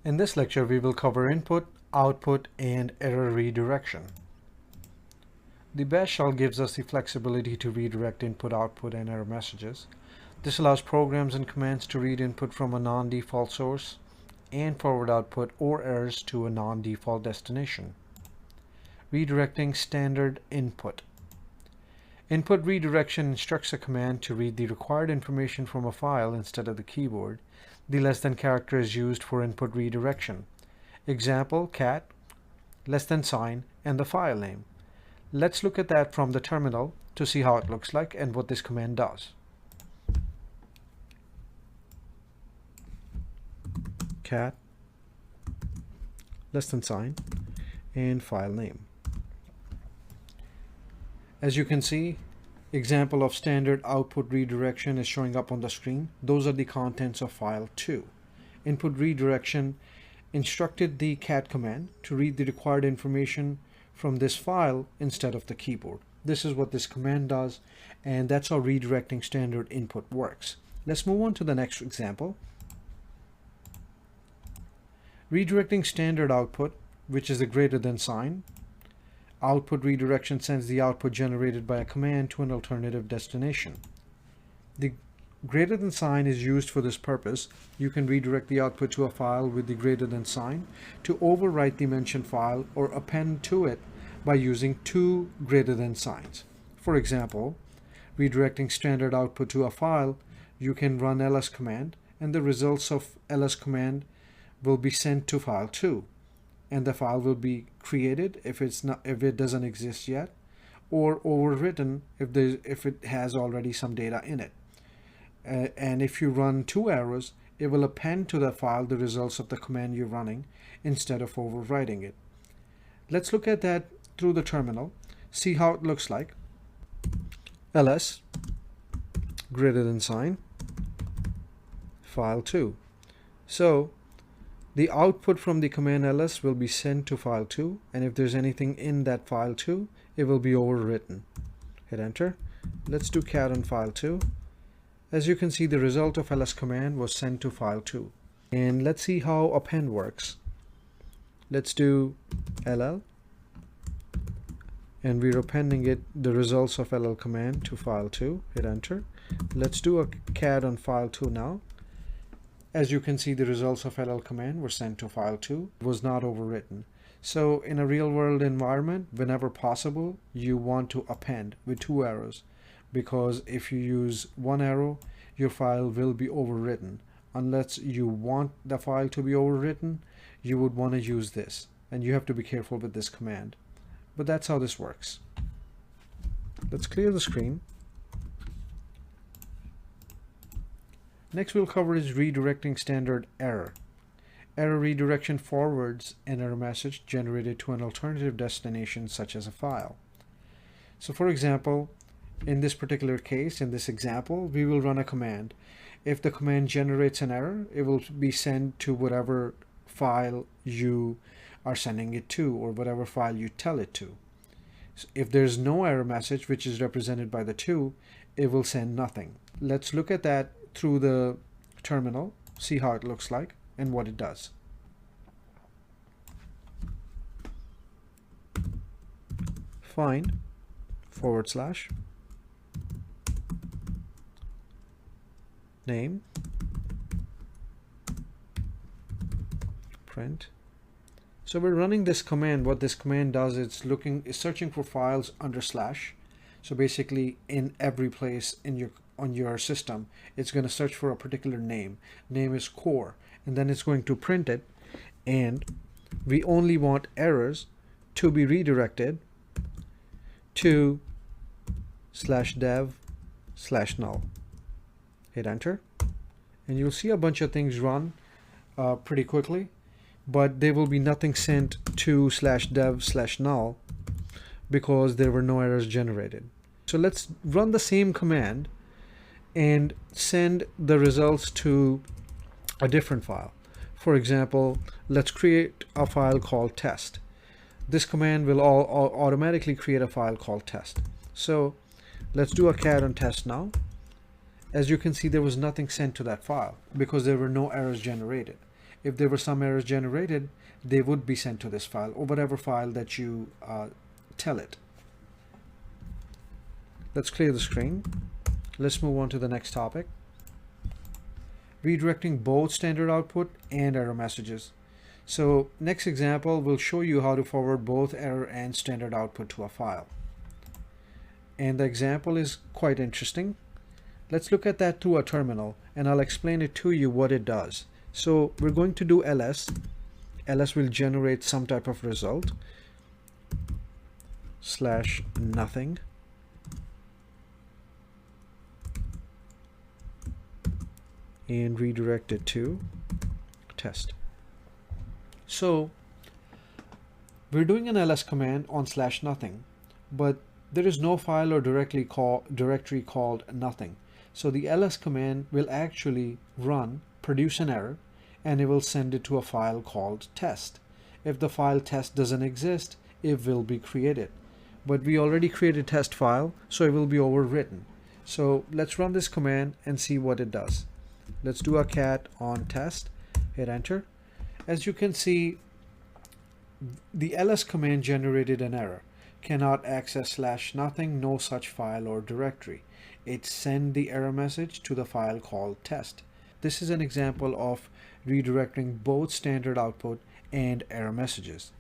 In this lecture, we will cover input, output, and error redirection. The bash shell gives us the flexibility to redirect input, output, and error messages. This allows programs and commands to read input from a non-default source and forward output or errors to a non-default destination. Redirecting standard input. Input redirection instructs a command to read the required information from a file instead of the keyboard. The less than character is used for input redirection. Example, cat, less than sign, and the file name. Let's look at that from the terminal to see how it looks like and what this command does. Cat, less than sign, and file name. As you can see, example of standard output redirection is showing up on the screen. Those are the contents of file 2. Input redirection instructed the cat command to read the required information from this file instead of the keyboard. This is what this command does, and that's how redirecting standard input works. Let's move on to the next example. Redirecting standard output, which is the greater than sign. Output redirection sends the output generated by a command to an alternative destination. The greater than sign is used for this purpose. You can redirect the output to a file with the greater than sign to overwrite the mentioned file or append to it by using two greater than signs. For example, redirecting standard output to a file, you can run ls command, and the results of ls command will be sent to file 2. And the file will be created if it doesn't exist yet, or overwritten if it has already some data in it. And if you run two arrows, it will append to the file the results of the command you're running instead of overwriting it. Let's look at that through the terminal, see how it looks like. ls greater than sign file 2. So the output from the command ls will be sent to file 2, and if there's anything in that file 2, it will be overwritten. Hit enter. Let's do cat on file 2. As you can see, the result of ls command was sent to file 2. And let's see how append works. Let's do ll, and we're appending the results of ll command to file 2. Hit enter. Let's do a cat on file 2 now. As you can see, the results of ll command were sent to file 2. It was not overwritten. So in a real world environment, whenever possible, you want to append with two arrows, because if you use one arrow, your file will be overwritten. Unless you want the file to be overwritten, you would want to use this, and you have to be careful with this command. But that's how this works. Let's clear the screen. Next we'll cover is redirecting standard error. Error redirection forwards an error message generated to an alternative destination such as a file. So for example, in this particular case, in this example, we will run a command. If the command generates an error, it will be sent to whatever file you are sending it to, or whatever file you tell it to. So if there's no error message, which is represented by the 2, it will send nothing. Let's look at that through the terminal, see how it looks like and what it does. Find / name print. So we're running this command. What this command does, it's searching for files under /. So basically in every place on your system, it's going to search for a particular name. Name is core, and then it's going to print it, and we only want errors to be redirected to /dev/null. Hit enter, and you'll see a bunch of things run pretty quickly, but there will be nothing sent to /dev/null because there were no errors generated. So let's run the same command and send the results to a different file. For example, let's create a file called test. This command will automatically create a file called test. So let's do a cat on test now. As you can see, there was nothing sent to that file because there were no errors generated. if there were some errors generated, they would be sent to this file or whatever file that you tell it. Let's clear the screen. Let's move on to the next topic. Redirecting both standard output and error messages. So next example will show you how to forward both error and standard output to a file. And the example is quite interesting. Let's look at that through a terminal and I'll explain it to you what it does. So we're going to do ls. ls will generate some type of result /nothing. And redirect it to test. So we're doing an ls command on /nothing, but there is no file or directory called nothing. So the ls command will actually run, produce an error, and it will send it to a file called test. If the file test doesn't exist, it will be created. But we already created test file, so it will be overwritten. So let's run this command and see what it does. Let's do a cat on test, hit enter. As you can see, the ls command generated an error. Cannot access /nothing, no such file or directory. It sent the error message to the file called test. This is an example of redirecting both standard output and error messages.